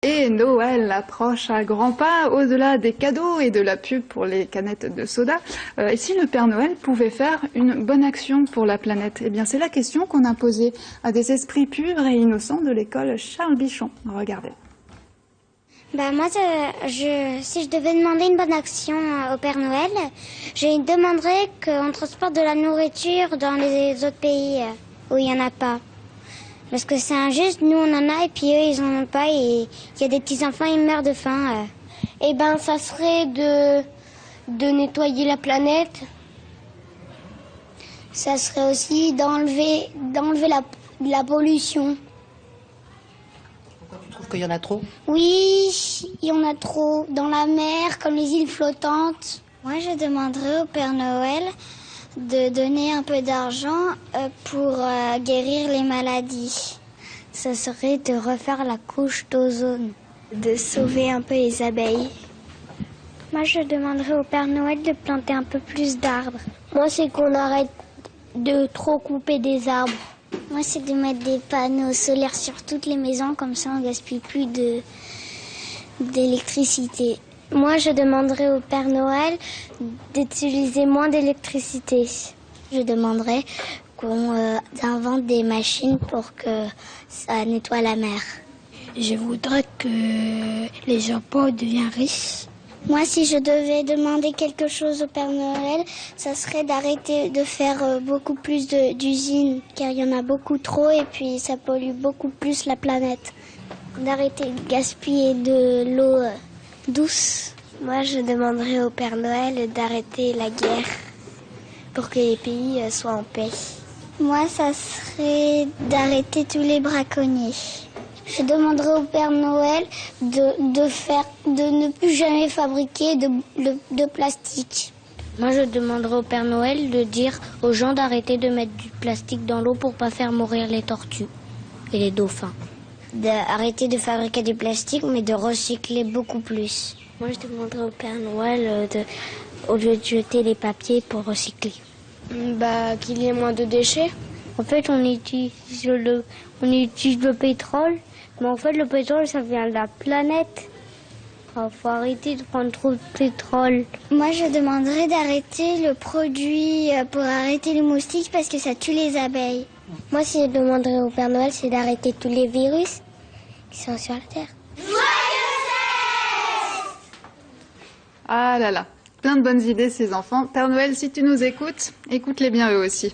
Et Noël approche à grands pas, au-delà des cadeaux et de la pub pour les canettes de soda. Et si le Père Noël pouvait faire une bonne action pour la planète? Eh bien, c'est la question qu'on a posée à des esprits purs et innocents de l'école Charles Bichon. Regardez. Moi, si je devais demander une bonne action au Père Noël, je demanderais qu'on transporte de la nourriture dans les autres pays où il n'y en a pas. Parce que c'est injuste, nous on en a et puis eux ils en ont pas et il y a des petits enfants, ils meurent de faim. Ça serait de nettoyer la planète. Ça serait aussi d'enlever la pollution. Pourquoi tu trouves qu'il y en a trop? Oui, il y en a trop. Dans la mer, comme les îles flottantes. Moi je demanderais au Père Noël de donner un peu d'argent pour guérir les maladies. Ce serait de refaire la couche d'ozone, de sauver un peu les abeilles. Moi, je demanderais au Père Noël de planter un peu plus d'arbres. Moi, c'est qu'on arrête de trop couper des arbres. Moi, c'est de mettre des panneaux solaires sur toutes les maisons, comme ça on gaspille plus d'électricité. Moi, je demanderais au Père Noël d'utiliser moins d'électricité. Je demanderais qu'on invente des machines pour que ça nettoie la mer. Je voudrais que les Japonais deviennent riches. Moi, si je devais demander quelque chose au Père Noël, ça serait d'arrêter de faire beaucoup plus d'usines, car il y en a beaucoup trop et puis ça pollue beaucoup plus la planète. D'arrêter de gaspiller de l'eau douce. Moi, je demanderais au Père Noël d'arrêter la guerre pour que les pays soient en paix. Moi, ça serait d'arrêter tous les braconniers. Je demanderais au Père Noël de ne plus jamais fabriquer de plastique. Moi, je demanderais au Père Noël de dire aux gens d'arrêter de mettre du plastique dans l'eau pour pas faire mourir les tortues et les dauphins. D'arrêter de fabriquer du plastique, mais de recycler beaucoup plus. Moi, je demanderais au Père Noël, au lieu de jeter les papiers, pour recycler. Qu'il y ait moins de déchets. En fait, on utilise le pétrole, mais en fait, le pétrole, ça vient de la planète. Faut arrêter de prendre trop de pétrole. Moi, je demanderais d'arrêter le produit pour arrêter les moustiques parce que ça tue les abeilles. Moi, si je demanderais au Père Noël, c'est d'arrêter tous les virus qui sont sur la Terre. Ah là là, plein de bonnes idées ces enfants. Père Noël, si tu nous écoutes, écoute-les bien eux aussi.